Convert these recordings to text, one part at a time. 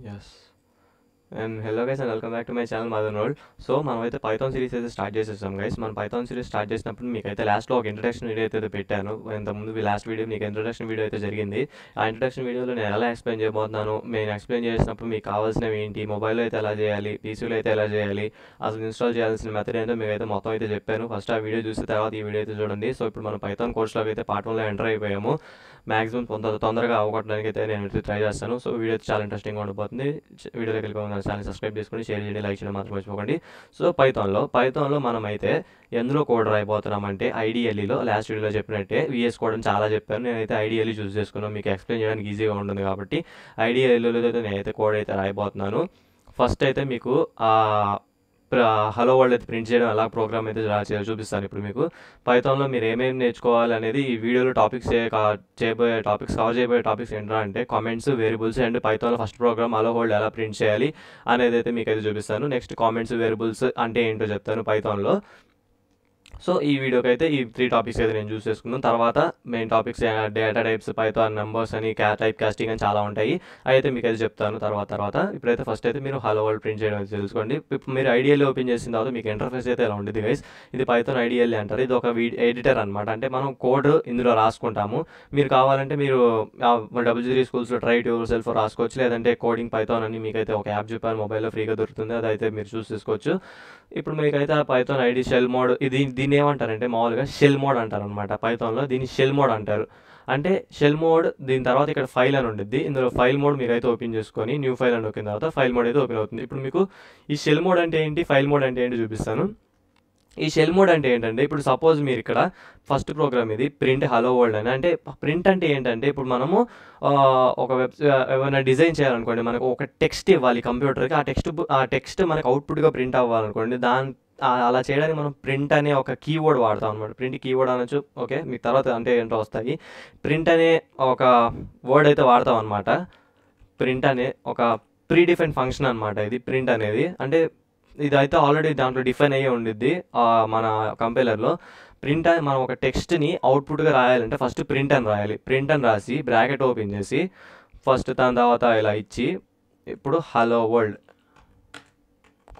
Yes. And hello guys and welcome back to my channel Mother World. So మనమైతే Python series అయితే start చేసేసాం guys. మనం Python series start చేసినప్పుడు మీకైతే లాస్ట్లో ఒక ఇంట్రడక్షన్ వీడియో అయితే పెట్టాను. ఇంతకుముందు లాస్ట్ వీడియో మీకు ఇంట్రడక్షన్ వీడియో అయితే జరిగింది. ఆ ఇంట్రడక్షన్ వీడియోలో నేను ఎలా ఎక్స్ప్లెయిన్ చేయబోతున్నాను, నేను ఎక్స్ప్లెయిన్ చేసినప్పుడు మీకు కావాల్సినవి ఏంటి, మొబైల్లో అయితే ఎలా చేయాలి, పీసీలో అయితే ఎలా చేయాలి, అసలు ఇన్స్టాల్ చేయాల్సిన మెథడ్ ఏంటో మీకైతే మొత్తం అయితే చెప్పాను. ఫస్ట్ ఆ వీడియో చూసిన తర్వాత ఈ వీడియో అయితే చూడండి. సో ఇప్పుడు మనం పైథాన్ కోర్సులోకి అయితే పార్ట్ 1లో ఎంటర్ అయిపోయాము. మ్యాక్సిమం తొందరగా అవగొట్టడానికి అయితే నేను ట్రై చేస్తాను. సో వీడియో అయితే చాలా ఇంట్రెస్టింగ్గా ఉండబోతుంది. వీడియోలోకి వెళ్ళిపోయి ఛానల్ సబ్స్క్రైబ్ చేసుకోండి, షేర్ చేయండి, లైక్ చేయడం మాత్రం మర్చిపోకండి. సో పైథాన్లో మనమైతే ఎందులో కోడ్ రాయిపోతున్నామంటే ఐడిఎల్ఈలో లాస్ట్ వీడియోలో చెప్పినట్టే విఎస్ కోడ్ అని చాలా చెప్పాను. నేనైతే ఐడిఎల్ఈ చూస్ చేసుకున్నాను, మీకు ఎక్స్ప్లెయిన్ చేయడానికి ఈజీగా ఉంటుంది కాబట్టి ఐడిఎల్ఈలో అయితే నేనైతే కోడ్ అయితే రాయిపోతున్నాను. ఫస్ట్ అయితే మీకు హలో వరల్డ్ అయితే ప్రింట్ చేయడం ఎలా ప్రోగ్రామ్ అయితే చూపిస్తాను. ఇప్పుడు మీకు పైథాన్లో మీరు ఏమేమి నేర్చుకోవాలి అనేది ఈ వీడియోలో కవర్ చేయబోయే టాపిక్స్ ఏంటో అంటే కామెంట్స్, వేరియబుల్స్ అండ్ పైథాన్లో ఫస్ట్ ప్రోగ్రామ్ హలో వరల్డ్ ఎలా ప్రింట్ చేయాలి అనేది అయితే మీకు అయితే చూపిస్తాను. నెక్స్ట్ కామెంట్స్, వేరియబుల్స్ అంటే ఏంటో చెప్తాను పైథాన్లో. సో ఈ వీడియోకి అయితే ఈ 3 టాపిక్స్ అయితే నేను చూస్ చేసుకున్నాను. తర్వాత main topics data types, Python numbers అని, టైప్ కాస్టింగ్ అని చాలా ఉంటాయి. అయితే మీకు అయితే చెప్తాను తర్వాత. ఇప్పుడైతే ఫస్ట్ అయితే మీరు హలో వరల్డ్ ప్రింట్ చేయడం అయితే తెలుసుకోండి. ఇప్పుడు మీరు ఐడిఎల్ ఓపెన్ చేసిన తర్వాత మీకు ఇంటర్ఫేస్ అయితే ఎలా ఉంటుంది గైస్. ఇది పైథాన్ ఐడిఎల్ అంటారు. ఇది ఒక ఎడిటర్ అనమాట. అంటే మనం కోడ్ ఇందులో రాసుకుంటాము. మీరు కావాలంటే మీరు WG3 స్కూల్స్లో ట్రై టు యువర్ సెల్ఫ్ రాసుకోవచ్చు. లేదంటే కోడింగ్ పైథాన్ అని మీకైతే ఒక యాప్ చెప్పాను, మొబైల్లో ఫ్రీగా దొరుకుతుంది, అదైతే మీరు చూస్ చేసుకోవచ్చు. ఇప్పుడు మీకైతే ఆ పైథాన్ ఐడి షెల్ మోడ్, దీన్ని ఏమంటారంటే మామూలుగా షెల్ మోడ్ అంటారు అనమాట. పైథాన్లో దీన్ని షెల్ మోడ్ అంటారు. అంటే షెల్ మోడ్, దీని తర్వాత ఇక్కడ ఫైల్ అని ఉంటుంది. ఇందులో ఫైల్ మోడ్ మీరు అయితే ఓపెన్ చేసుకొని న్యూ ఫైల్ అని నొక్కిన తర్వాత ఫైల్ మోడ్ అయితే ఓపెన్ అవుతుంది. ఇప్పుడు మీకు ఈ షెల్ మోడ్ అంటే ఏంటి, ఫైల్ మోడ్ అంటే ఏంటి చూపిస్తాను. ఈ షెల్ మోడ్ అంటే ఏంటంటే ఇప్పుడు సపోజ్ మీరు ఇక్కడ ఫస్ట్ ప్రోగ్రామ్ ఇది ప్రింట్ హలో వరల్డ్ అని. అంటే ప్రింట్ అంటే ఏంటంటే ఇప్పుడు మనము ఒక ఏమైనా డిజైన్ చేయాలనుకోండి, మనకు ఒక టెక్స్ట్ ఇవ్వాలి కంప్యూటర్కి. ఆ టెక్స్ట్ మనకు అవుట్పుట్గా ప్రింట్ అవ్వాలనుకోండి. అలా చేయడానికి మనం ప్రింట్ అనే ఒక కీవర్డ్ వాడతాం అనమాట. ప్రింట్ కీవర్డ్ అనొచ్చు, ఓకే, మీకు తర్వాత అంటే ఏంటో వస్తాయి. ప్రింట్ అనే ఒక వర్డ్ అయితే వాడతాం అనమాట. ప్రింట్ అనే ఒక ప్రీడిఫైన్ ఫంక్షన్ అనమాట ఇది ప్రింట్ అనేది. అంటే ఇదైతే ఆల్రెడీ దాంట్లో డిఫైన్ అయ్యే ఉండిద్ది మన కంపైలర్లో. ప్రింట్ అని మనం ఒక టెక్స్ట్ని అవుట్పుట్గా రాయాలంటే ఫస్ట్ ప్రింట్ అని రాయాలి. ప్రింట్ అని రాసి బ్రాకెట్ ఓపెన్ చేసి ఫస్ట్ దాని తర్వాత ఇలా ఇచ్చి ఇప్పుడు హలో వరల్డ్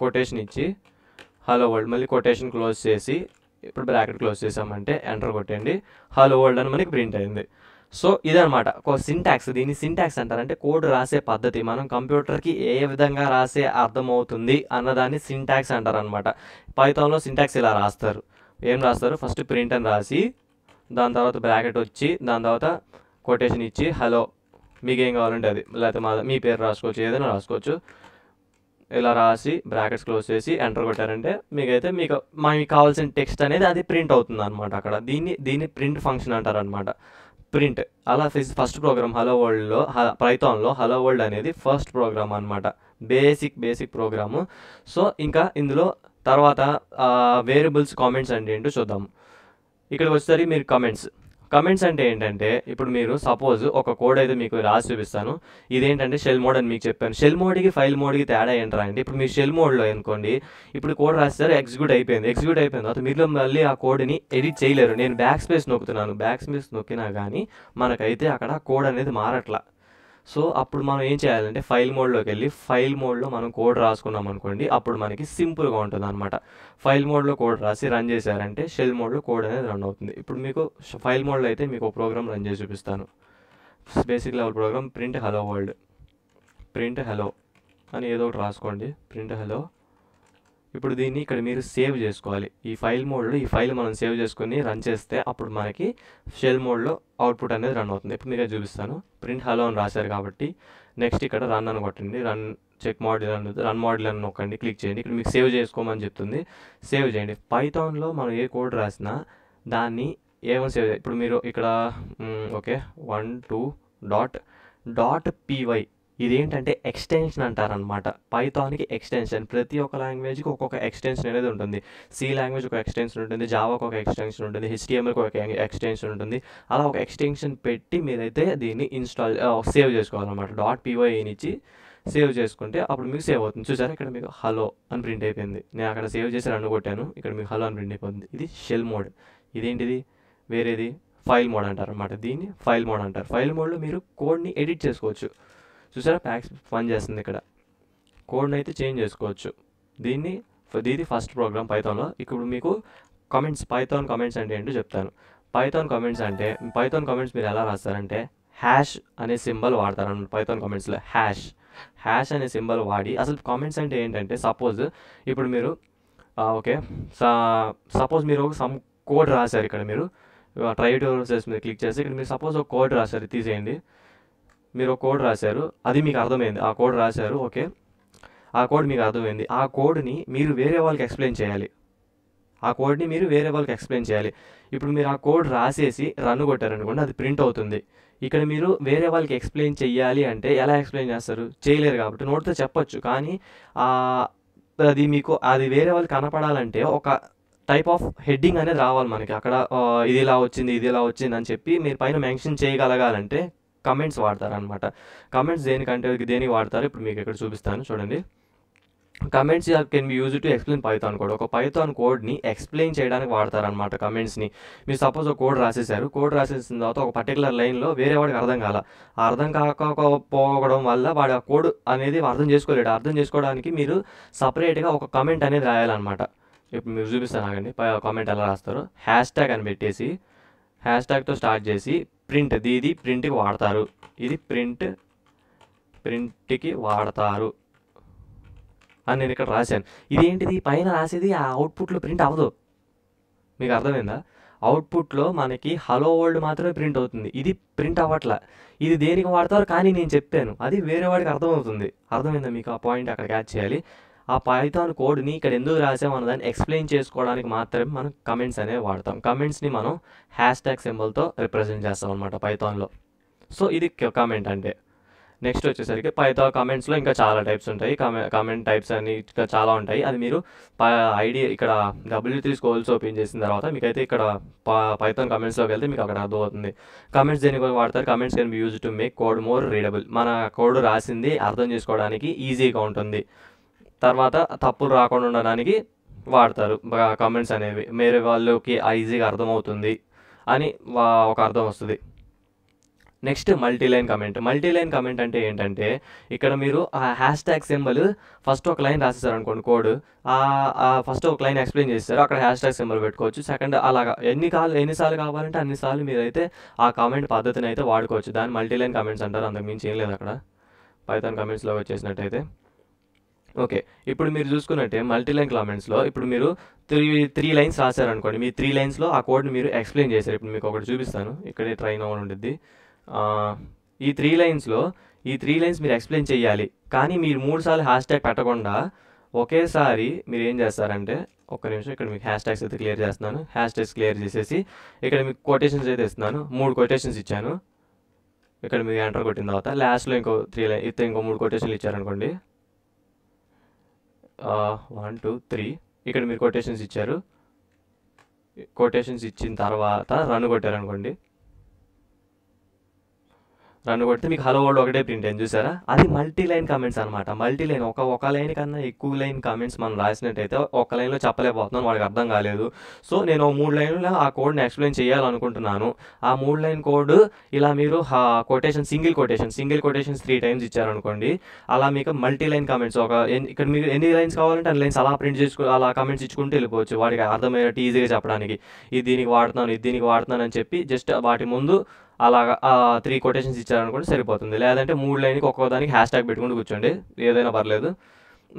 కొటేషన్ ఇచ్చి హలో వరల్డ్ మళ్ళీ కొటేషన్ క్లోజ్ చేసి ఇప్పుడు బ్రాకెట్ క్లోజ్ చేసామంటే ఎంటర్ కొట్టండి, హలో వరల్డ్ అని మనకి ప్రింట్ అయింది. సో ఇదనమాట ఒక సింటాక్స్. దీన్ని సింటాక్స్ అంటారంటే కోడ్ రాసే పద్ధతి, మనం కంప్యూటర్కి ఏ విధంగా రాసే అర్థమవుతుంది అన్నదాన్ని సింటాక్స్ అంటారనమాట. పైథాన్లో సింటాక్స్ ఇలా రాస్తారు. ఏం రాస్తారు, ఫస్ట్ ప్రింట్ అని రాసి దాని తర్వాత బ్రాకెట్ వచ్చి దాని తర్వాత కొటేషన్ ఇచ్చి హలో, మీకు ఏం కావాలంటే అది, లేకపోతే మీ పేరు రాసుకోవచ్చు, ఏదైనా రాసుకోవచ్చు. ఇలా రాసి బ్రాకెట్స్ క్లోజ్ చేసి ఎంటర్ కొట్టారంటే మీకు కావాల్సిన టెక్స్ట్ అనేది అది ప్రింట్ అవుతుంది అనమాట అక్కడ. దీన్ని ప్రింట్ ఫంక్షన్ అంటారనమాట. ప్రింట్ అలా ఫస్ట్ ప్రోగ్రామ్ హలో వరల్డ్లో, పైథాన్లో హలో వరల్డ్ అనేది ఫస్ట్ ప్రోగ్రామ్ అనమాట. Basic program. సో ఇంకా ఇందులో తర్వాత వేరియబుల్స్, కామెంట్స్ అంటే ఏంటో చూద్దాము. ఇక్కడికి వచ్చేసరికి మీరు కమెంట్స్ అంటే ఏంటంటే ఇప్పుడు మీరు సపోజ్ ఒక కోడ్ అయితే మీకు రాసి చూపిస్తాను. ఇదేంటంటే షెల్ మోడ్ అని మీకు చెప్పాను. షెల్ మోడ్కి ఫైల్ మోడ్కి తేడా ఏంటరా అంటే ఇప్పుడు మీరు షెల్ మోడ్లో అనుకోండి, ఇప్పుడు కోడ్ రాస్తారు, ఎగ్జిక్యూట్ అయిపోయిన తర్వాత మీరు మళ్ళీ ఆ కోడ్ని ఎడిట్ చేయలేరు. నేను బ్యాక్ స్పేస్ నొక్కినా కానీ మనకైతే అక్కడ కోడ్ అనేది మారట్లా. సో అప్పుడు మనం ఏం చేయాలంటే ఫైల్ మోడ్లోకి వెళ్ళి ఫైల్ మోడ్లో మనం కోడ్ రాసుకున్నాం అనుకోండి, అప్పుడు మనకి సింపుల్గా ఉంటుంది అనమాట. ఫైల్ మోడ్లో కోడ్ రాసి రన్ చేశారంటే షెల్ మోడ్లో కోడ్ అనేది రన్ అవుతుంది. ఇప్పుడు మీకు ఫైల్ మోడ్లో అయితే మీకు ఒక ప్రోగ్రామ్ రన్ చేసి చూపిస్తాను. Basic level program print hello world, print hello అని ఏదో ఒకటి రాసుకోండి, ప్రింట్ హలో. ఇప్పుడు దీన్ని ఇక్కడ మీరు సేవ్ చేసుకోవాలి. ఈ ఫైల్ మోడ్లో ఈ ఫైల్ మనం సేవ్ చేసుకుని రన్ చేస్తే అప్పుడు మనకి షెల్ మోడ్లో అవుట్పుట్ అనేది రన్ అవుతుంది. ఇప్పుడు మీరే చూపిస్తాను. ప్రింట్ హలో అని రాశారు కాబట్టి నెక్స్ట్ ఇక్కడ రన్ అని కొట్టండి, చెక్ మోడల్ రన్ మోడల్ అని నొక్కండి, క్లిక్ చేయండి. ఇక్కడ మీకు సేవ్ చేసుకోమని చెప్తుంది, సేవ్ చేయండి. పైథాన్లో మనం ఏ కోడ్ రాసినా దాన్ని ఏమని సేవ్ చేయాలి. ఇప్పుడు మీరు ఇక్కడ ఓకే 12.py ఇదేంటంటే ఎక్స్టెన్షన్ అంటారనమాట. పైథాన్కి ఎక్స్టెన్షన్, ప్రతి ఒక్క లాంగ్వేజ్కి ఒక్కొక్క ఎక్స్టెన్షన్ అనేది ఉంటుంది. సి లాంగ్వేజ్ ఒక ఎక్స్టెన్షన్ ఉంటుంది, జావాకి ఒక ఎక్స్టెన్షన్ ఉంటుంది, HTMLకి ఒక ఎక్స్టెన్షన్ ఉంటుంది. అలా ఒక ఎక్స్టెన్షన్ పెట్టి మీరైతే దీన్ని సేవ్ చేసుకోవాలన్నమాట. .py ఇచ్చి సేవ్ చేసుకుంటే అప్పుడు మీకు సేవ్ అవుతుంది. చూసారా ఇక్కడ మీకు హలో అని ప్రింట్ అయిపోయింది. నేను అక్కడ సేవ్ చేసి రన్ కొట్టాను, ఇక్కడ మీకు హలో అని ప్రింట్ అయిపోతుంది. ఇది షెల్ మోడ్. ఇదేంటిది వేరేది ఫైల్ మోడ్ అంటారు అనమాట. దీన్ని ఫైల్ మోడ్ అంటారు. ఫైల్ మోడ్లో మీరు కోడ్ని ఎడిట్ చేసుకోవచ్చు. చూసారా ప్యాక్స్ పని చేస్తుంది. ఇక్కడ కోడ్ని అయితే చేంజ్ చేసుకోవచ్చు. ఇది ఫస్ట్ ప్రోగ్రామ్ పైథాన్లో. ఇప్పుడు మీకు పైథాన్ కమెంట్స్ అంటే ఏంటో చెప్తాను. పైథాన్ కమెంట్స్ మీరు ఎలా రాస్తారంటే హ్యాష్ అనే సింబల్ వాడతారన్నమాట. పైథాన్ కమెంట్స్లో హ్యాష్ అనే సింబల్ వాడి, అసలు కామెంట్స్ అంటే ఏంటంటే సపోజ్ ఇప్పుడు మీరు ఓకే సపోజ్ మీరు సమ్ కోడ్ రాశారు. ఇక్కడ మీరు ట్రై టు ప్రాసెస్ మీద క్లిక్ చేసి ఇక్కడ మీరు సపోజ్ ఒక కోడ్ రాశారు, తీసేయండి. మీరు ఒక కోడ్ రాశారు, అది మీకు అర్థమైంది. ఆ కోడ్ రాశారు, ఓకే, ఆ కోడ్ మీకు అర్థమైంది. ఆ కోడ్ని మీరు వేరే వాళ్ళకి ఎక్స్ప్లెయిన్ చేయాలి. ఇప్పుడు మీరు ఆ కోడ్ రాసేసి రన్ కొట్టారనుకోండి, అది ప్రింట్ అవుతుంది. ఇక్కడ మీరు వేరే వాళ్ళకి ఎక్స్ప్లెయిన్ చేయాలి అంటే ఎలా ఎక్స్ప్లెయిన్ చేస్తారు? చేయలేరు కాబట్టి నోట్తో చెప్పొచ్చు. కానీ అది వేరే వాళ్ళకి కనపడాలంటే ఒక టైప్ ఆఫ్ హెడ్డింగ్ అనేది రావాలి మనకి. అక్కడ ఇది ఇలా వచ్చింది అని చెప్పి మీరు పైన మెన్షన్ చేయగలగాలంటే కమెంట్స్ వాడతారనమాట. కమెంట్స్ దేనికి వాడతారు ఇప్పుడు మీకు ఇక్కడ చూపిస్తాను, చూడండి. Comments can be use to explain Python code. ఒక పైథాన్ కోడ్ని ఎక్స్ప్లెయిన్ చేయడానికి వాడతారనమాట కమెంట్స్ని. మీరు సపోజ్ ఒక కోడ్ రాసేసారు, కోడ్ రాసేసిన తర్వాత ఒక పర్టికులర్ లైన్లో వేరే వాడికి అర్థం కాకపోవడం వల్ల వాడు ఆ కోడ్ అనేది అర్థం చేసుకోలేడు. అర్థం చేసుకోవడానికి మీరు సపరేట్గా ఒక కమెంట్ అనేది రాయాలన్నమాట. ఇప్పుడు మీరు చూపిస్తాను ఆగండి, కామెంట్ ఎలా రాస్తారు. హ్యాష్ ట్యాగ్ అని పెట్టేసి హ్యాష్ ట్యాగ్తో స్టార్ట్ చేసి ప్రింట్, ఇది ప్రింట్కి వాడతారు, ఇది ప్రింట్కి వాడతారు అని నేను ఇక్కడ రాశాను. ఇదేంటిది పైన రాసేది ఆ అవుట్పుట్లో ప్రింట్ అవ్వదు. మీకు అర్థమైందా? అవుట్పుట్లో మనకి హలో వరల్డ్ మాత్రమే ప్రింట్ అవుతుంది, ఇది ప్రింట్ అవ్వట్లా. ఇది దేనికి వాడతారు కానీ నేను చెప్పాను, అది వేరే వాడికి అర్థమవుతుంది. అర్థమైందా మీకు? ఆ పాయింట్ అక్కడ క్యాచ్ చేయాలి. ఆ పైథాన్ కోడ్ని ఇక్కడ ఎందుకు రాసామన్న దాన్ని ఎక్స్ప్లెయిన్ చేసుకోవడానికి మాత్రమే మనం కమెంట్స్ అనేవి వాడతాం. కమెంట్స్ని మనం హ్యాష్ ట్యాగ్ సింబల్తో రిప్రజెంట్ చేస్తాం అనమాట పైథాన్లో. సో ఇది కమెంట్ అంటే. నెక్స్ట్ వచ్చేసరికి పైథాన్ కమెంట్స్లో ఇంకా చాలా టైప్స్ ఉంటాయి. కమెంట్ టైప్స్ అని ఇంకా చాలా ఉంటాయి. అది మీరు ఇక్కడ W3 స్కోల్స్ ఓపెన్ చేసిన తర్వాత మీకైతే ఇక్కడ పైథాన్ కమెంట్స్లోకి వెళ్తే మీకు అక్కడ అర్థమవుతుంది. కమెంట్స్ దేనికి వాడతారు? Comments can be use to make code more readable. మన కోడ్ రాసింది అర్థం చేసుకోవడానికి ఈజీగా ఉంటుంది. తర్వాత తప్పులు రాకుండా ఉండడానికి వాడతారు కమెంట్స్ అనేవి. వేరే వాళ్ళకి ఈజీగా అర్థమవుతుంది అని ఒక అర్థం వస్తుంది. నెక్స్ట్ మల్టీలైన్ కమెంట్ అంటే ఏంటంటే ఇక్కడ మీరు ఆ హ్యాష్ ట్యాగ్ సింబల్ ఫస్ట్ ఒక లైన్ రాసేసారు అనుకోండి, కోడ్ ఫస్ట్ ఒక లైన్ ఎక్స్ప్లెయిన్ చేస్తారు, అక్కడ హ్యాష్ ట్యాగ్ సింబల్ పెట్టుకోవచ్చు. సెకండ్ అలాగా ఎన్నిసార్లు కావాలంటే అన్నిసార్లు మీరైతే ఆ కామెంట్ పద్ధతిని అయితే వాడుకోవచ్చు. దాన్ని మల్టీలైన్ కమెంట్స్ అంటారు. అంతకు మించి ఏం లేదు అక్కడ పైథాన్ కమెంట్స్లో వచ్చేసినట్టయితే. ఓకే, ఇప్పుడు మీరు చూసుకున్నట్టే మల్టీలైన్ కామెంట్స్లో ఇప్పుడు మీరు త్రీ లైన్స్ రాశారనుకోండి, మీ 3 లైన్స్లో ఆ కోడ్ని మీరు ఎక్స్ప్లెయిన్ చేశారు. ఇప్పుడు మీకు ఒకటి చూపిస్తాను, ఇక్కడే ట్రైన్ అవ్వడం ఉంటుంది. ఈ 3 లైన్స్ మీరు ఎక్స్ప్లెయిన్ చేయాలి. కానీ మీరు 3 సార్లు హ్యాష్ ట్యాగ్ పెట్టకుండా ఒకేసారి మీరు ఏం చేస్తారంటే, ఒక్క నిమిషం ఇక్కడ మీకు హ్యాష్ ట్యాగ్స్ అయితే క్లియర్ చేస్తున్నాను. హ్యాష్ ట్యాగ్స్ క్లియర్ చేసేసి ఇక్కడ మీకు కొటేషన్స్ అయితే ఇస్తున్నాను. 3 కొటేషన్స్ ఇచ్చాను. ఇక్కడ మీరు ఎంటర్ కొట్టిన తర్వాత లాస్ట్లో ఇంకో 3 కొటేషన్లు ఇచ్చారనుకోండి, 1 2 3 ఇక్కడ మీరు కొటేషన్స్ ఇచ్చారు. కొటేషన్స్ ఇచ్చిన తర్వాత రన్ కొట్టారనుకోండి, రన్ కొడితే మీకు హలో వరల్డ్ ఒకటే ప్రింట్ అయింది. చూసారా? అది మల్టీలైన్ కమెంట్స్ అనమాట. మల్టీలైన్ ఒక లైన్ కన్నా ఎక్కువ లైన్ కమెంట్స్ మనం రాసినట్టయితే ఒక లైన్లో చెప్పలేకపోతున్నాను, వాడికి అర్థం కాలేదు. సో నేను 3 లైన్లో ఆ కోడ్ని ఎక్స్ప్లెయిన్ చేయాలనుకుంటున్నాను. ఆ 3 లైన్ కోడ్ ఇలా మీరు సింగిల్ కొటేషన్స్ 3 టైమ్స్ ఇచ్చారనుకోండి, అలా మీకు మల్టీలైన్ కమెంట్స్ ఇక్కడ మీరు ఎన్ని లైన్స్ కావాలంటే అన్ని లైన్స్ అలా ప్రింట్ అలా కమెంట్స్ ఇచ్చుకుంటూ వెళ్ళిపోవచ్చు. వాడికి అర్థమయ్యేట్టు ఈజీగా చెప్పడానికి ఇది దీనికి వాడుతున్నాను అని చెప్పి జస్ట్ వాటి ముందు అలాగా 3 కొటేషన్స్ ఇచ్చారనుకోండి సరిపోతుంది. లేదంటే 3 లైన్కి ఒక్కోదానికి హ్యాష్ ట్యాగ్ పెట్టుకుంటూ కూర్చోండి, ఏదైనా పర్లేదు,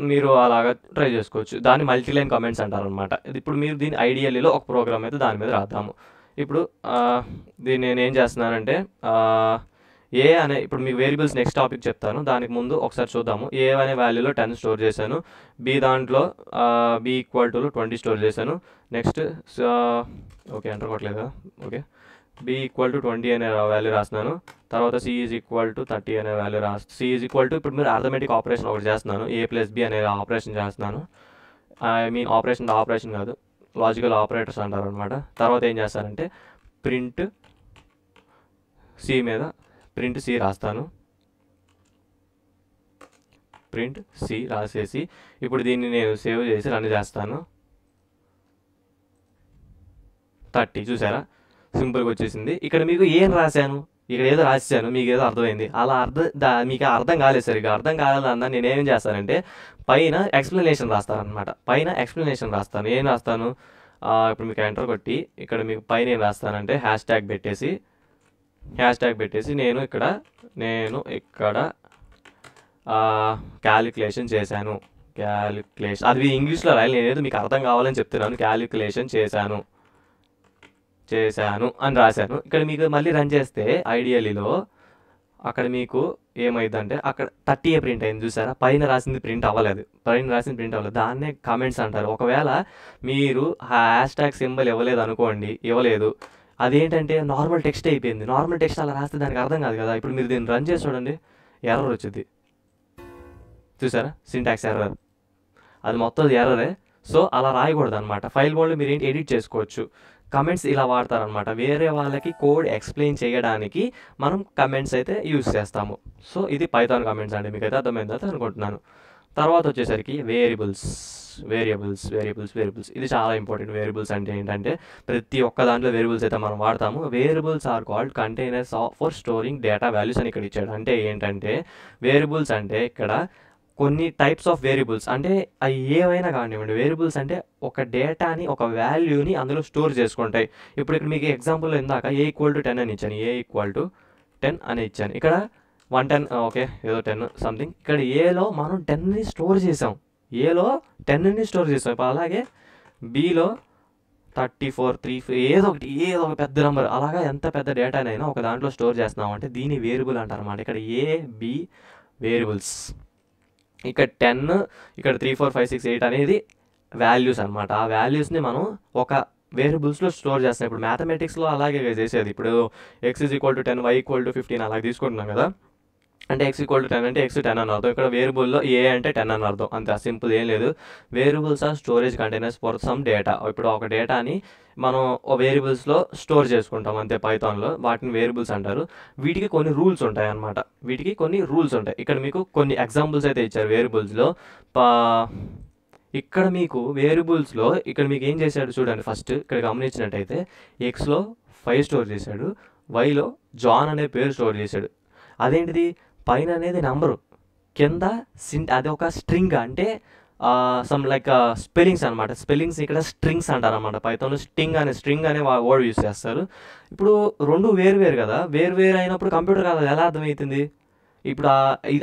మీరు అలాగా ట్రై చేసుకోవచ్చు. దాన్ని మల్టీలైన్ కమెంట్స్ అంటారనమాట. ఇప్పుడు మీరు దీని ఐడియల్లీలో ఒక ప్రోగ్రామ్ అయితే దాని మీద రాద్దాము. ఇప్పుడు దీన్ని నేను ఏం చేస్తున్నానంటే ఇప్పుడు మీకు వేరియబుల్స్ నెక్స్ట్ టాపిక్ చెప్తాను. దానికి ముందు ఒకసారి చూద్దాము. ఏ అనే వాల్యూలో 10 స్టోర్ చేశాను, బి దాంట్లో b = 20 స్టోర్ చేశాను. నెక్స్ట్ ఓకే ఎంటర్ కొట్టలేదా? ఓకే, b = 20 అనే వాల్యూ రాస్తున్నాను. తర్వాత c = 30 అనే వాల్యూ ఇప్పుడు మీరు అర్థమెటిక్ ఆపరేషన్ ఒకటి చేస్తున్నాను, a + b అనే ఆపరేషన్ చేస్తున్నాను. ఆపరేషన్ కాదు, లాజికల్ ఆపరేటర్స్ అంటారు అనమాట. తర్వాత ఏం చేస్తానంటే ప్రింట్ c రాస్తాను. ప్రింట్ c రాసేసి ఇప్పుడు దీన్ని నేను సేవ్ చేసి రన్ చేస్తాను. 30 చూసారా? సింపుల్గా వచ్చేసింది. ఇక్కడ మీకు ఏం రాశాను? ఇక్కడ ఏదో రాసేసాను, మీకు ఏదో అర్థమైంది. అలా మీకు అర్థం కాలేదు సరిగ్గా. అర్థం కాలేదన్నా నేనేం చేస్తానంటే పైన ఎక్స్ప్లెనేషన్ రాస్తానన్నమాట. పైన ఎక్స్ప్లెనేషన్ రాస్తాను. ఏం రాస్తాను, ఇప్పుడు మీకు ఎంటర్ కొట్టి ఇక్కడ మీకు పైన ఏం రాస్తానంటే హ్యాష్ ట్యాగ్ పెట్టేసి నేను ఇక్కడ క్యాలిక్యులేషన్ చేశాను. అది ఇంగ్లీష్లో రాయాలి, నేనేదో మీకు అర్థం కావాలని చెప్తున్నాను. క్యాలిక్యులేషన్ చేశాను అని రాశాను. ఇక్కడ మీకు మళ్ళీ రన్ చేస్తే ఐడియలీలో అక్కడ మీకు ఏమైందంటే అక్కడ 30 ప్రింట్ అయింది చూసారా. పైన రాసింది ప్రింట్ అవ్వలేదు. దాన్నే కామెంట్స్ అంటారు. ఒకవేళ మీరు హ్యాష్ ట్యాగ్ సింబల్ ఇవ్వలేదు, అదేంటంటే నార్మల్ టెక్స్ట్ అయిపోయింది. నార్మల్ టెక్స్ట్ అలా రాస్తే దానికి అర్థం కాదు కదా. ఇప్పుడు మీరు దీన్ని రన్ చేసి చూడండి, ఎర్రర్ వచ్చింది చూసారా, సింటాక్స్ ఎర్రర్, అది మొత్తం ఎర్రరే. సో అలా రాయకూడదు అనమాట. ఫైల్ మోడ్లో మీరు ఏంటి ఎడిట్ చేసుకోవచ్చు. కమెంట్స్ ఇలా వాడతారనమాట. వేరే వాళ్ళకి కోడ్ ఎక్స్ప్లెయిన్ చేయడానికి మనం కమెంట్స్ అయితే యూజ్ చేస్తాము. సో ఇది పైథాన్ కమెంట్స్ అండి, మీకైతే అర్థమైందని అనుకుంటున్నాను. తర్వాత వచ్చేసరికి వేరియబుల్స్. ఇది చాలా ఇంపార్టెంట్. వేరియబుల్స్ అంటే ఏంటంటే ప్రతి ఒక్క దాంట్లో వేరియబుల్స్ అయితే మనం వాడతాము. Variables are called containers for storing data values అని ఇక్కడ ఇచ్చాడు. అంటే ఏంటంటే వేరియబుల్స్ అంటే ఇక్కడ కొన్ని టైప్స్ ఆఫ్ వేరియబుల్స్, అంటే అవి ఏవైనా కానివ్వండి. వేరియబుల్స్ అంటే ఒక డేటాని, ఒక వాల్యూని అందులో స్టోర్ చేసుకుంటాయి. ఇప్పుడు ఇక్కడ మీకు ఎగ్జాంపుల్లో ఇందాక A=10 అని ఇచ్చాను. A=10 అని ఇచ్చాను. ఇక్కడ 110, ఓకే ఏదో 10 సంథింగ్. ఇక్కడ ఏలో మనం 10ని స్టోర్ చేసాం. ఇప్పుడు అలాగే బీలో 34, 3 ఏదో ఒక పెద్ద నెంబర్, అలాగా ఎంత పెద్ద డేటానైనా ఒక దాంట్లో స్టోర్ చేస్తున్నాం అంటే దీన్ని వేరియబుల్ అంటారు అన్నమాట. ఇక్కడ A, B వేరియబుల్స్. ఇక్కడ 10, ఇక్కడ 3, 4, 5, 6, 8 అనేది వాల్యూస్ అనమాట. ఆ వాల్యూస్ని మనం ఒక వేరియబుల్స్లో స్టోర్ చేస్తాం. ఇప్పుడు మ్యాథమెటిక్స్లో అలాగే చేసేది. ఇప్పుడు x=10, y=15 అలాగే తీసుకుంటున్నాం కదా. అంటే x=10 అంటే x10 అని అర్థం. ఇక్కడ వేరియబుల్లో A అంటే 10 అని అర్థం. అంతే, సింపుల్, ఏం లేదు. Variables are storage containers for some data. ఇప్పుడు ఒక డేటాని మనం వేరియబుల్స్లో స్టోర్ చేసుకుంటాం అంతే పైథాన్లో. వాటిని వేరియబుల్స్ అంటారు. వీటికి కొన్ని రూల్స్ ఉంటాయి అన్నమాట. ఇక్కడ మీకు కొన్ని ఎగ్జాంపుల్స్ అయితే ఇచ్చారు వేరియబుల్స్లో. ఇక్కడ మీకు వేరియబుల్స్లో ఇక్కడ మీకు ఏం చేశాడు చూడండి. ఫస్ట్ ఇక్కడ గమనించినట్టయితే ఎక్స్లో 5 స్టోర్ చేశాడు, వైలో జాన్ అనే పేరు స్టోర్ చేశాడు. అదేంటిది, పైన అనేది నెంబరు, కింద అది ఒక స్ట్రింగ్, అంటే సమ్ లైక్ స్పెల్లింగ్స్ అనమాట. స్పెల్లింగ్స్ ఇక్కడ స్ట్రింగ్స్ అంటారు అనమాట. పైథాన్లో స్ట్రింగ్ అనే వర్డ్ యూజ్ చేస్తారు. ఇప్పుడు రెండు వేరు కదా, వేరు అయినప్పుడు కంప్యూటర్ కాదు ఎలా అర్థమవుతుంది. ఇప్పుడు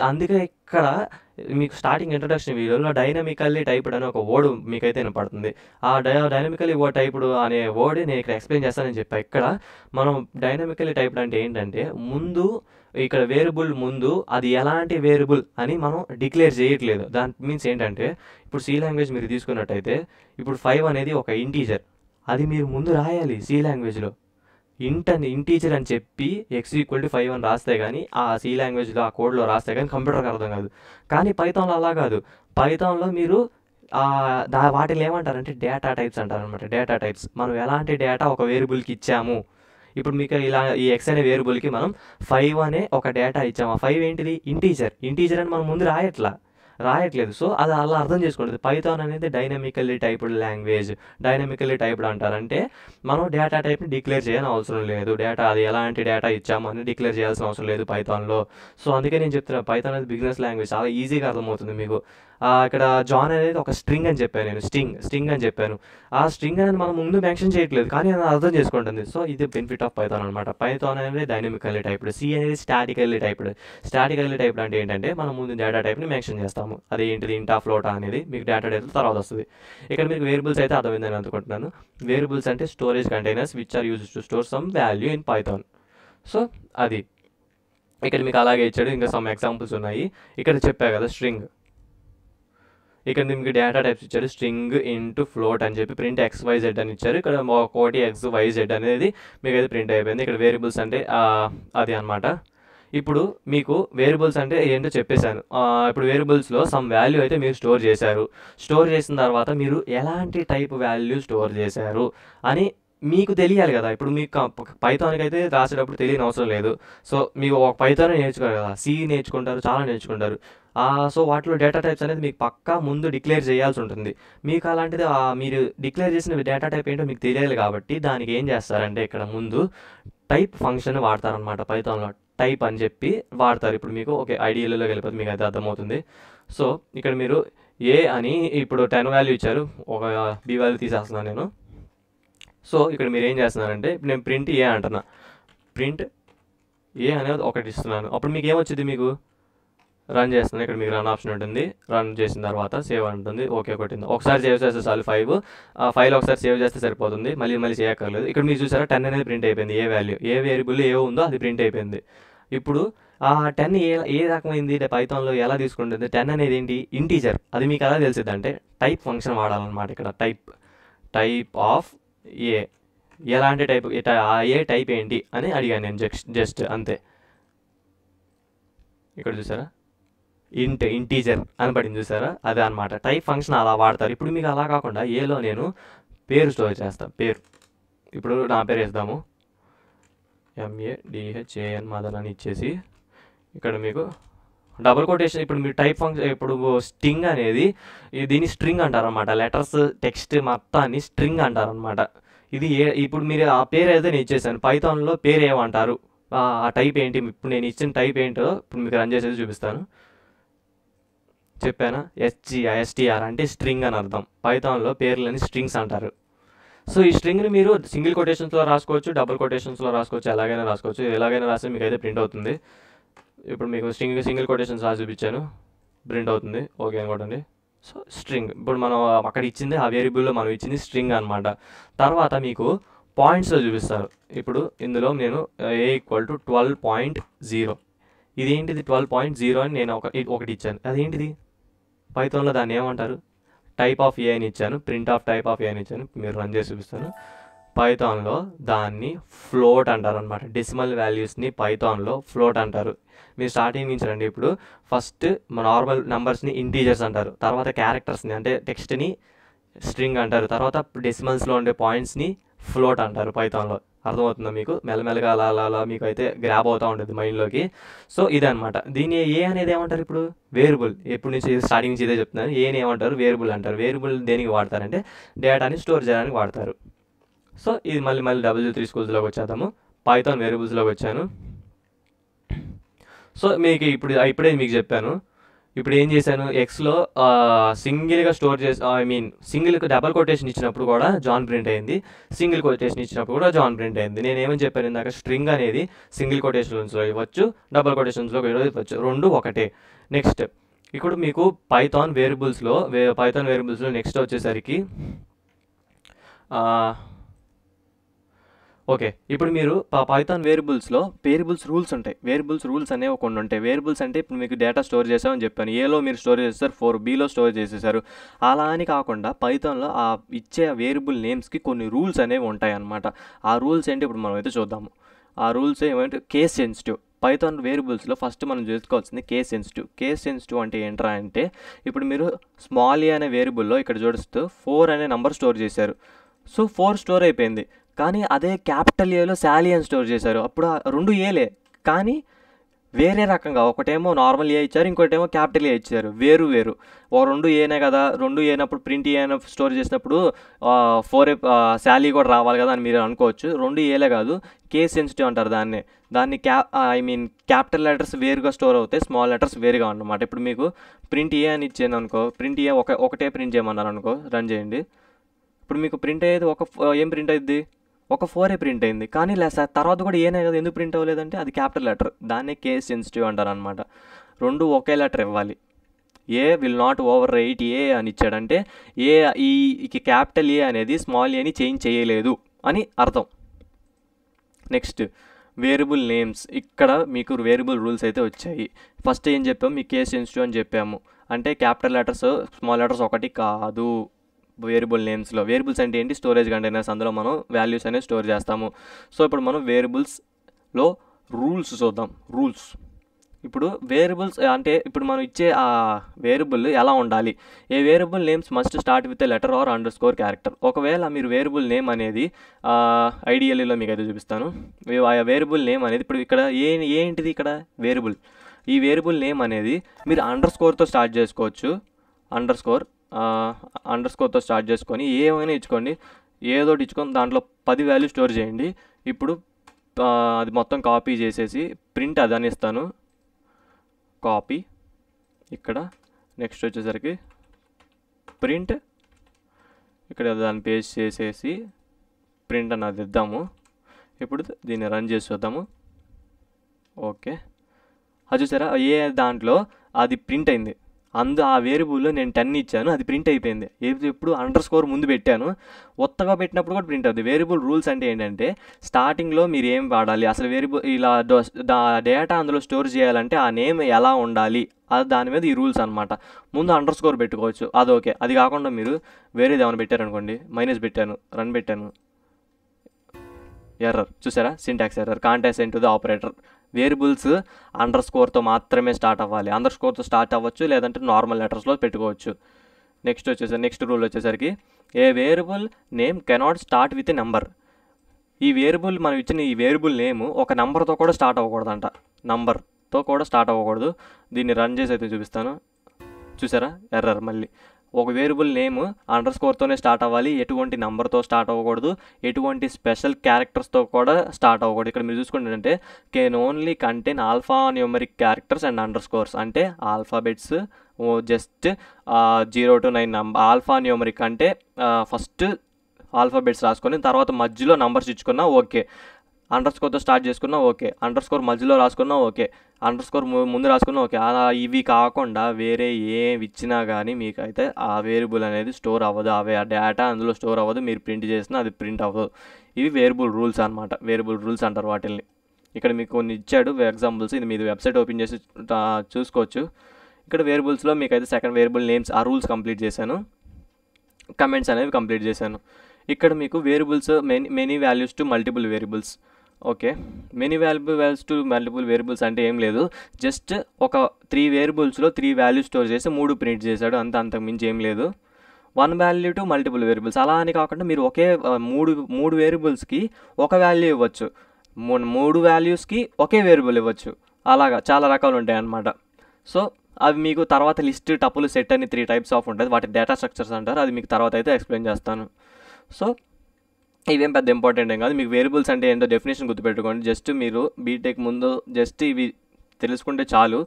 అందుకే ఇక్కడ మీకు స్టార్టింగ్ ఇంట్రడక్షన్ వీడియోలో డైనమికల్లీ టైప్డ్ అనే ఒక వర్డ్ మీకైతే వినపడుతుంది. ఆ డైనమికల్లీ టైప్డ్ అనే వర్డ్ నేను ఇక్కడ ఎక్స్ప్లెయిన్ చేస్తానని చెప్పాను. ఇక్కడ మనం డైనమికల్లీ టైప్డ్ అంటే ఏంటంటే ముందు ఇక్కడ వేరియబుల్ ముందు అది ఎలాంటి వేరియబుల్ అని మనం డిక్లేర్ చేయట్లేదు. దాని మీన్స్ ఏంటంటే ఇప్పుడు సి లాంగ్వేజ్ మీరు తీసుకున్నట్టయితే ఇప్పుడు 5 అనేది ఒక ఇంటీజర్, అది మీరు ముందు రాయాలి. సి లాంగ్వేజ్లో ఇంటీజర్ అని చెప్పి x=5 అని రాస్తే కానీ ఆ సి లాంగ్వేజ్లో ఆ కోడ్లో రాస్తే కానీ కంప్యూటర్కి అర్థం కాదు. కానీ పైథాన్లో అలా కాదు. పైథాన్లో మీరు వాటిని ఏమంటారంటే డేటా టైప్స్ అంటారు అనమాట. డేటా టైప్స్, మనం ఎలాంటి డేటా ఒక వేరియబుల్కి ఇచ్చాము. ఇప్పుడు మీకు ఇలా ఈ x అనే వేరియబుల్కి మనం 5 అనే ఒక డేటా ఇచ్చాము. ఆ 5 ఏంటిది, ఇంటీజర్ అని మనం ముందు రాయట్లేదు. సో అది అలా అర్థం చేసుకోండి. పైథాన్ అనేది dynamically typed language. Dynamically typed అంటారంటే మనం డేటా టైప్ని డిక్లేర్ చేయని అవసరం లేదు. అది ఎలాంటి డేటా ఇచ్చాము అని డిక్లేర్ చేయాల్సిన అవసరం లేదు పైథాన్లో. సో అందుకే నేను చెప్తున్నా పైథాన్ అనేది బిగినర్స్ లాంగ్వేజ్, చాలా ఈజీగా అర్థమవుతుంది మీకు. ఇక్కడ జాన్ అనేది ఒక స్ట్రింగ్ అని చెప్పాను, నేను స్ట్రింగ్ అని చెప్పాను. ఆ స్ట్రింగ్ అనేది మనం ముందు మెన్షన్ చేయట్లేదు, కానీ అది అర్థం చేసుకుంటుంది. సో ఇది బెనిఫిట్ ఆఫ్ పైథాన్ అనమాట. పైథాన్ అనేది డైనమికల్లీ టైప్డ్, సి అనేది స్టాటికల్లీ టైప్డ్ అంటే ఏంటంటే మనం ముందు డేటా టైప్ని మెన్షన్ చేస్తాము. అది ఏంటిది, ఇంటా ఫ్లోటా అనేది మీకు డేటా టైప్ తర్వాత వస్తుంది. ఇక్కడ మీకు వేరియబుల్స్ అయితే అర్థమైందని అనుకుంటున్నాను. వేరియబుల్స్ అంటే storage containers which are used to store some value in Python. So అది ఇక్కడ మీకు అలాగే ఇచ్చాడు. ఇంకా సమ్ ఎగ్జాంపుల్స్ ఉన్నాయి. ఇక్కడ చెప్పా కదా స్ట్రింగ్, ఇక్కడ మీకు డేటా టైప్స్ ఇచ్చారు. స్ట్రింగ్ ఇంటూ ఫ్లోట్ అని చెప్పి ప్రింట్ XYZ అని ఇచ్చారు. ఇక్కడ ఒకటి XYZ అనేది మీకు అయితే ప్రింట్ అయిపోయింది. ఇక్కడ వేరియబుల్స్ అంటే అది అనమాట. ఇప్పుడు మీకు వేరియబుల్స్ అంటే ఏంటో చెప్పేశాను. ఇప్పుడు వేరియబుల్స్లో సమ్ వాల్యూ అయితే మీరు స్టోర్ చేసిన తర్వాత మీరు ఎలాంటి టైప్ వాల్యూ స్టోర్ చేశారు అని మీకు తెలియాలి కదా! ఇప్పుడు మీకు పైథాన్‌కి అయితే రాసేటప్పుడు తెలియని అవసరం లేదు. సో, మీకు ఒక పైథానే నేర్చుకోవాలి కదా! సి నేర్చుకుంటారు, చాలా నేర్చుకుంటారు. సో, వాటిలో డేటా టైప్స్ అనేది మీకు పక్కా ముందు డిక్లేర్ చేయాల్సి ఉంటుంది. మీకు అలాంటిది మీరు డిక్లేర్ చేసిన డేటా టైప్ ఏంటో మీకు తెలియాలి కాబట్టి దానికి ఏం చేస్తారంటే ఇక్కడ ముందు టైప్ ఫంక్షన్ వాడతారనమాట పైథాన్‌లో. టైప్ అని చెప్పి వాడతారు. ఇప్పుడు మీకు ఓకే ఐడిఎల్‌లోకి వెళ్ళిపోతే మీకు అయితే అర్థమవుతుంది. సో, ఇక్కడ మీరు ఏ అని ఇప్పుడు 10 వాల్యూ ఇచ్చారు. ఒక బి వాల్యూ తీసేస్తున్నాను నేను. సో, ఇక్కడ మీరు ఏం చేస్తున్నారంటే ఇప్పుడు నేను ప్రింట్ ఏ అంటున్నా. ప్రింట్ ఏ అనేది ఒకటి ఇస్తున్నాను. అప్పుడు మీకు ఏమొచ్చింది మీకు రన్ చేస్తున్నాను. ఇక్కడ మీకు రన్ ఆప్షన్ ఉంటుంది. రన్ చేసిన తర్వాత సేవ్ ఉంటుంది. ఓకే కొట్టింది. ఒకసారి సేవ్ చేస్తే చాలు 5. ఆ ఫైల్ ఒకసారి సేవ్ చేస్తే సరిపోతుంది. మళ్ళీ చేయక్కర్లేదు. ఇక్కడ మీరు చూసారా 10 అనేది ప్రింట్ అయిపోయింది. ఏ వాల్యూ ఏ వేరియబుల్ ఏ ఉందో అది ప్రింట్ అయిపోయింది. ఇప్పుడు ఆ 10 ఏ రకమైంది పైథాన్‌లో ఎలా తీసుకుంటుంది? 10 అనేది ఏంటి? ఇంటీజర్. అది మీకు ఎలా తెలిసిద్ది అంటే టైప్ ఫంక్షన్ వాడాలన్నమాట. ఇక్కడ టైప్ ఆఫ్ ఏ ఎలాంటి టైప్ ఆ ఏ టైప్ ఏంటి అని అడిగాను నేను జస్ట్ అంతే. ఇక్కడ చూసారా ఇంటీజర్ అని పడింది చూసారా, అదే అనమాట టైప్ ఫంక్షన్ అలా వాడతారు. ఇప్పుడు మీకు అలా కాకుండా ఏలో నేను పేరు స్టోర్ చేస్తాను. పేరు ఇప్పుడు నా పేరు వేద్దాము, MADHAN మదన్ అని ఇచ్చేసి ఇక్కడ మీకు డబుల్ కొటేషన్. ఇప్పుడు మీరు టైప్ ఫంక్షన్ ఇప్పుడు స్ట్రింగ్ అనేది దీన్ని స్ట్రింగ్ అంటారనమాట. లెటర్స్ టెక్స్ట్ మొత్తాన్ని స్ట్రింగ్ అంటారనమాట. ఇది ఇప్పుడు మీరు ఆ పేరు అయితే నేను ఇచ్చేసాను. పైథాన్లో పేరు ఏమంటారు, ఆ టైప్ ఏంటి, ఇప్పుడు నేను ఇచ్చిన టైప్ ఏంటో ఇప్పుడు మీకు రన్ చేసేది చూపిస్తాను. చెప్పానా? STR అంటే స్ట్రింగ్ అని అర్థం. పైథాన్లో పేర్లని స్ట్రింగ్స్ అంటారు. సో ఈ స్ట్రింగ్ని మీరు సింగిల్ కొటేషన్స్లో రాసుకోవచ్చు, డబుల్ కొటేషన్స్లో రాసుకోవచ్చు, ఎలాగైనా రాసుకోవచ్చు. ఎలాగైనా రాస్తే మీకు అయితే ప్రింట్ అవుతుంది. ఇప్పుడు మీకు సింగిల్ కొటేషన్స్ రాసి చూపించాను, ప్రింట్ అవుతుంది. ఓకే అనుకోండి. సో స్ట్రింగ్ ఇప్పుడు మనం అక్కడ ఇచ్చింది ఆ వేరియబుల్లో మనం ఇచ్చింది స్ట్రింగ్ అనమాట. తర్వాత మీకు పాయింట్స్లో చూపిస్తారు. ఇప్పుడు ఇందులో నేను A = 12.0. ఇదేంటిది 12.0 అని నేను ఒకటి ఇచ్చాను. అదేంటిది పైథాన్లో దాన్ని ఏమంటారు? టైప్ ఆఫ్ ఏ అని ఇచ్చాను. ప్రింట్ ఆఫ్ టైప్ ఆఫ్ ఏ అని ఇచ్చాను. మీరు రన్ చేసి చూపిస్తాను. పైథాన్లో దాన్ని ఫ్లోట్ అంటారు అనమాట. డెసిమల్ వాల్యూస్ని పైథాన్లో ఫ్లోట్ అంటారు. మీరు స్టార్టింగ్ నుంచి రండి. ఇప్పుడు ఫస్ట్ నార్మల్ నెంబర్స్ని ఇంటీజర్స్ అంటారు. తర్వాత క్యారెక్టర్స్ని అంటే టెక్స్ట్ని స్ట్రింగ్ అంటారు. తర్వాత డెసిమల్స్లో ఉండే పాయింట్స్ని ఫ్లోట్ అంటారు పైథాన్లో. అర్థమవుతుందా మీకు? మెల్లమెల్లగా అలా మీకు అయితే గ్రాబ్ అవుతూ ఉంటుంది మైండ్లోకి. సో ఇదనమాట. దీన్ని ఏ అనేది ఏమంటారు? ఇప్పుడు వేరియబుల్. ఎప్పుడు నుంచి స్టార్టింగ్ నుంచి ఇదే చెప్తున్నాను. ఏని ఏమంటారు? వేరియబుల్ అంటారు. వేరియబుల్ దేనికి వాడతారంటే డేటాని స్టోర్ చేయడానికి వాడతారు. సో ఇది మళ్ళీ W3 స్కూల్స్లోకి వచ్చేద్దాము. పైథాన్ వేరియబుల్స్లోకి వచ్చాను. సో మీకు ఇప్పుడే మీకు చెప్పాను. ఇప్పుడు ఏం చేశాను, ఎక్స్లో సింగిల్గా స్టోర్ చేసి సింగిల్కి డబల్ కొటేషన్ ఇచ్చినప్పుడు కూడా జాన్ ప్రింట్ అయింది, సింగిల్ కొటేషన్ ఇచ్చినప్పుడు కూడా జాన్ ప్రింట్ అయింది. నేను ఏమని చెప్పాను ఇందాక, స్ట్రింగ్ అనేది సింగిల్ కొటేషన్స్లో ఇవ్వచ్చు, డబల్ కొటేషన్స్లో ఇవ్వచ్చు, రెండు ఒకటే. నెక్స్ట్ ఇప్పుడు మీకు పైథాన్ వేరియబుల్స్లో నెక్స్ట్ వచ్చేసరికి ఓకే. ఇప్పుడు మీరు పైథాన్ వేరియబుల్స్లో రూల్స్ ఉంటాయి. రూల్స్ అనేవి కొన్ని ఉంటాయి. వేరియబుల్స్ అంటే ఇప్పుడు మీకు డేటా స్టోర్ చేసామని చెప్పాను. ఏలో మీరు స్టోర్ చేస్తారు, 4Bలో స్టోర్ చేసేసారు. అలా అని కాకుండా పైథాన్లో ఆ ఇచ్చే వేరియబుల్ నేమ్స్కి కొన్ని రూల్స్ అనేవి ఉంటాయి అన్నమాట. ఆ రూల్స్ ఏంటి ఇప్పుడు మనం అయితే చూద్దాము. ఆ రూల్స్ ఏమంటే కేస్ సెన్సిటివ్. పైథాన్ వేరియబుల్స్లో ఫస్ట్ మనం చూసుకోవాల్సింది కేస్ సెన్సిటివ్ అంటే ఏంట్రా అంటే, ఇప్పుడు మీరు స్మాల్ ఏ అనే వేరియబుల్లో ఇక్కడ చూడుస్తూ 4 అనే నెంబర్ స్టోర్ చేశారు. సో 4 స్టోర్ అయిపోయింది. కానీ అదే క్యాపిటల్ ఏలో శాలీ అని స్టోర్ చేశారు. అప్పుడు రెండు ఏలే కానీ వేరే రకంగా, ఒకటేమో నార్మల్ ఏ ఇచ్చారు, ఇంకోటేమో క్యాపిటల్ ఏ ఇచ్చారు. వేరు రెండు ఏనే కదా, రెండు ఏనప్పుడు ప్రింట్ ఏ స్టోర్ చేసినప్పుడు 4 శాలీ కూడా రావాలి కదా అని మీరు అనుకోవచ్చు. రెండు ఏలే కాదు, కేస్ సెన్సిటివ్ అంటారు దాన్ని క్యాపిటల్ లెటర్స్ వేరుగా స్టోర్ అవుతాయి, స్మాల్ లెటర్స్ వేరుగా అన్నమాట. ఇప్పుడు మీకు ప్రింట్ ఏ అని ఇచ్చాను అనుకో, ప్రింట్ ఏ ఒకటే ప్రింట్ చేయమన్నారు అనుకో, రన్ చేయండి. ఇప్పుడు మీకు ప్రింట్ అయ్యేది ఏం ప్రింట్ అయ్యింది? ఒక 4 ప్రింట్ అయింది. కానీ తర్వాత కూడా ఏనే కదా, ఎందుకు ప్రింట్ అవ్వలేదంటే అది క్యాపిటల్ లెటర్. దాన్నే కేస్ సెన్సిటివ్ అంటారు అనమాట. రెండు ఒకే లెటర్ ఇవ్వాలి. ఏ విల్ నాట్ ఓవర్ రైట్ ఏ అని ఇచ్చాడంటే ఈ క్యాపిటల్ ఏ అనేది స్మాల్ ఏని చేంజ్ చేయలేదు అని అర్థం. Next variable names. ఇక్కడ మీకు వేరియబుల్ రూల్స్ అయితే వచ్చాయి. ఫస్ట్ ఏం చెప్పాము, మీ కేస్ సెన్సిటివ్ అని చెప్పాము. అంటే క్యాపిటల్ లెటర్స్ స్మాల్ లెటర్స్ ఒకటి కాదు వేరియబుల్ నేమ్స్లో. వేరియబుల్స్ అంటే ఏంటి? Storage containers. అందులో మనం వాల్యూస్ అనేవి స్టోర్ చేస్తాము. సో ఇప్పుడు మనం వేరియబుల్స్లో రూల్స్ చూద్దాం. రూల్స్ ఇప్పుడు వేరియబుల్స్ అంటే ఇప్పుడు మనం ఇచ్చే ఆ వేరియబుల్ ఎలా ఉండాలి, a variable names must start with a letter or underscore character. ఒకవేళ మీరు వేరియబుల్ నేమ్ అనేది ఐడియల్లో మీకు అయితే చూపిస్తాను. ఆ వేరియబుల్ నేమ్ అనేది ఇప్పుడు ఇక్కడ ఏంటిది ఇక్కడ వేరియబుల్, ఈ వేరియబుల్ నేమ్ అనేది మీరు అండర్స్కోర్తో స్టార్ట్ చేసుకోవచ్చు. అండర్స్కోర్తో స్టార్ట్ చేసుకొని ఏమైనా ఇచ్చుకోండి, ఏదోటి ఇచ్చుకొని దాంట్లో 10 వాల్యూ స్టోర్ చేయండి. ఇప్పుడు అది మొత్తం కాపీ చేసేసి ప్రింట్ అదని ఇస్తాను, కాపీ ఇక్కడ. నెక్స్ట్ వచ్చేసరికి ప్రింట్ ఇక్కడ దాన్ని పేస్ట్ చేసేసి ప్రింట్ అన్నది ఇద్దాము. ఇప్పుడు దీన్ని రన్ చేసి చూద్దాము. ఓకే, అది చూసారా ఏ దాంట్లో అది ప్రింట్ అయింది. ఆ వేరియబుల్లో నేను 10 ఇచ్చాను, అది ప్రింట్ అయిపోయింది. ఎప్పుడు అండర్స్కోర్ ముందు పెట్టాను, కొత్తగా పెట్టినప్పుడు కూడా ప్రింట్ అవుతుంది. వేరియబుల్ రూల్స్ అంటే ఏంటంటే స్టార్టింగ్లో మీరు ఏం వాడాలి, అసలు వేరియబుల్ ఇలా డేటా అందులో స్టోర్ చేయాలంటే ఆ నేమ్ ఎలా ఉండాలి, అది దాని మీద ఈ రూల్స్ అనమాట. ముందు అండర్స్కోర్ పెట్టుకోవచ్చు, అది ఓకే. అది కాకుండా మీరు వేరేది ఏమైనా పెట్టారనుకోండి, మైనస్ పెట్టాను, రన్ పెట్టాను, ఎర్రర్ చూసారా, syntax error, can't assign to the operator. Variables అండర్స్కోర్తో మాత్రమే స్టార్ట్ అవ్వాలి. అండర్స్కోర్తో స్టార్ట్ అవ్వచ్చు, లేదంటే నార్మల్ లెటర్స్లో పెట్టుకోవచ్చు. నెక్స్ట్ రూల్ వచ్చేసరికి a variable name cannot start with a number. ఈ వేరియబుల్ మనం ఇచ్చిన ఈ వేరియబుల్ నేమ్ ఒక నెంబర్తో కూడా స్టార్ట్ అవ్వకూడదంట, నంబర్తో కూడా స్టార్ట్ అవ్వకూడదు. దీన్ని రన్ చేసి అయితే చూపిస్తాను. చూసారా ఎర్రర్. మళ్ళీ ఒక వేరియబుల్ నేమ్ అండర్స్కోర్తోనే స్టార్ట్ అవ్వాలి, ఎటువంటి నెంబర్తో స్టార్ట్ అవ్వకూడదు, ఎటువంటి స్పెషల్ క్యారెక్టర్స్తో కూడా స్టార్ట్ అవ్వకూడదు. ఇక్కడ మీరు చూసుకుంటే can only contain alphanumeric characters and underscores, అంటే alphabets just 0 to 9 number. Alphanumeric అంటే ఫస్ట్ ఆల్ఫాబెట్స్ రాసుకొని తర్వాత మధ్యలో నంబర్స్ ఇచ్చుకున్నా ఓకే, అండర్స్కోర్తో స్టార్ట్ చేసుకున్నా ఓకే, అండర్స్కోర్ మధ్యలో రాసుకున్నా ఓకే, అండర్స్కోర్ ముందు రాసుకున్నా ఓకే. ఇవి కాకుండా వేరే ఏమి ఇచ్చినా కానీ మీకైతే ఆ వేరియబుల్ అనేది స్టోర్ అవ్వదు, ఆ డేటా అందులో స్టోర్ అవ్వదు, మీరు ప్రింట్ చేసినా అది ప్రింట్ అవ్వదు. ఇవి వేరియబుల్ రూల్స్ అనమాట, వేరియబుల్ రూల్స్ అంటారు వాటిల్ని. ఇక్కడ మీకు కొన్ని ఇచ్చాడు ఎగ్జాంపుల్స్, ఇది మీరు వెబ్సైట్ ఓపెన్ చేసి చూసుకోవచ్చు. ఇక్కడ వేరియబుల్స్లో మీకైతే సెకండ్ వేరియబుల్ నేమ్స్ ఆ రూల్స్ కంప్లీట్ చేశాను, కమెంట్స్ అనేవి కంప్లీట్ చేశాను. ఇక్కడ మీకు variables many values to multiple variables. Okay, many values to multiple variables అంటే ఏం లేదు, జస్ట్ ఒక 3 వేరియబుల్స్లో 3 వాల్యూస్ స్టోర్ చేసి 3 ప్రింట్ చేశాడు, అంతకు మించి ఏం లేదు. 1 వాల్యూ టు మల్టిపుల్ వేరియబుల్స్ అలా అని కాకుండా మీరు ఒకే 3 వేరియబుల్స్కి ఒక వాల్యూ ఇవ్వచ్చు, 3 వాల్యూస్కి ఒకే వేరియబుల్ ఇవ్వచ్చు, అలాగా చాలా రకాలు ఉంటాయి అన్నమాట. సో అవి మీకు తర్వాత లిస్ట్, టపుల్, సెట్ అని 3 టైప్స్ ఆఫ్ ఉంటుంది, వాటి డేటా స్ట్రక్చర్స్ అంటారు. అది మీకు తర్వాత అయితే ఎక్స్ప్లెయిన్ చేస్తాను. సో ఇవేం పెద్ద ఇంపార్టెంట్ ఏం కాదు, మీకు వేరియబుల్స్ అంటే ఏంటో డెఫినేషన్ గుర్తుపెట్టుకోండి. జస్ట్ మీరు బీటెక్ ముందు జస్ట్ ఇవి తెలుసుకుంటే చాలు,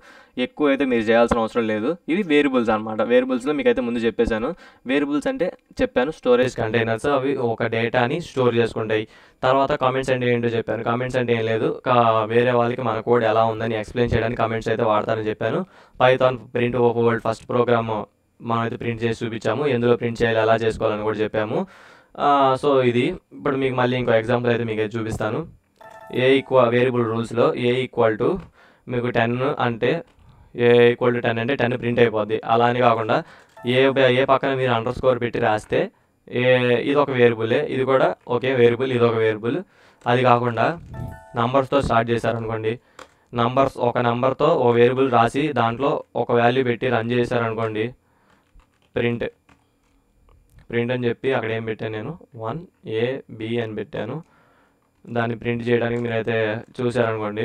ఎక్కువ అయితే మీరు చేయాల్సిన అవసరం లేదు. ఇవి వేరియబుల్స్ అనమాట. వేరియబుల్స్లో మీకు అయితే ముందు చెప్పేశాను. వేరియబుల్స్ అంటే చెప్పాను స్టోరేజ్ కంటైనర్స్, అవి ఒక డేటాని స్టోర్ చేసుకుంటాయి. తర్వాత కామెంట్స్ అంటే ఏంటో చెప్పాను. కామెంట్స్ అంటే ఏం లేదు, వేరే వాళ్ళకి మన కోడ్ ఎలా ఉందని ఎక్స్ప్లెయిన్ చేయడానికి కామెంట్స్ అయితే వాడతానని చెప్పాను. Python print over world first program మనం అయితే ప్రింట్ చేసి చూపించాము, ఎందులో ప్రింట్ చేయాలి, ఎలా చేసుకోవాలని కూడా చెప్పాము. సో ఇది ఇప్పుడు మీకు మళ్ళీ ఇంకో ఎగ్జాంపుల్ అయితే మీకు చూపిస్తాను. వేరియబుల్ రూల్స్లో ఏ ఈక్వల్ టు మీకు 10 అంటే ఏ ఈక్వల్ టు 10 అంటే 10 ప్రింట్ అయిపోద్ది. అలా అని కాకుండా ఏ పక్కన మీరు అండర్స్కోర్ పెట్టి రాస్తే ఇది ఒక వేరియబులే, ఇది కూడా ఒకే వేరియబుల్, ఇది ఒక వేరియబుల్. అది కాకుండా నంబర్స్తో స్టార్ట్ చేశారనుకోండి, ఒక నెంబర్తో ఓ వేరియబుల్ రాసి దాంట్లో ఒక వాల్యూ పెట్టి రన్ చేశారనుకోండి, ప్రింట్ అని చెప్పి అక్కడ ఏం పెట్టాను నేను 1AB అని పెట్టాను. దాన్ని ప్రింట్ చేయడానికి మీరైతే చూసారనుకోండి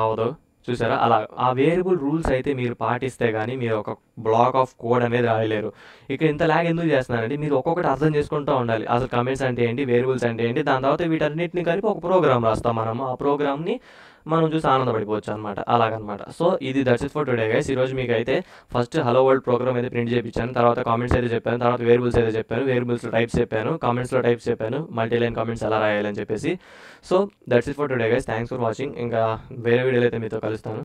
అవదు, చూసారా. అలా ఆ వేరియబుల్ రూల్స్ అయితే మీరు పాటిస్తే కానీ మీరు ఒక బ్లాక్ ఆఫ్ కోడ్ అనేది రాయలేరు. ఇక్కడ ఇంత లాగ్ ఎందుకు చేస్తున్నానంటే మీరు ఒక్కొక్కటి అర్థం చేసుకుంటూ ఉండాలి. అసలు కమెంట్స్ అంటే ఏంటి, వేరియబుల్స్ అంటే ఏంటి, దాని తర్వాత వీటన్నిటిని కలిపి ఒక ప్రోగ్రామ్ రాస్తాం మనము. ఆ ప్రోగ్రామ్ని మనం చూసి ఆనందపడిపోవచ్చు అనమాట, అలాగనమాట. సో ఇది that's it for today guys. ఈరోజు మీకు అయితే ఫస్ట్ హలో వరల్డ్ ప్రోగ్రామ్ అయితే ప్రింట్ చేయించాను, తర్వాత కామెంట్స్ అయితే చెప్పాను, తర్వాత వేరియబుల్స్ అయితే చెప్పాను, వేరియబుల్స్లో టైప్స్ చెప్పాను, కామెంట్స్లో టైప్స్ చెప్పాను, మల్టీలైన్ కామెంట్స్ ఎలా రాయాలని చెప్పేసి. So that's it for today guys. Thanks for watching. ఇంకా వేరే వీడియోలో అయితే మీతో కలుస్తాను.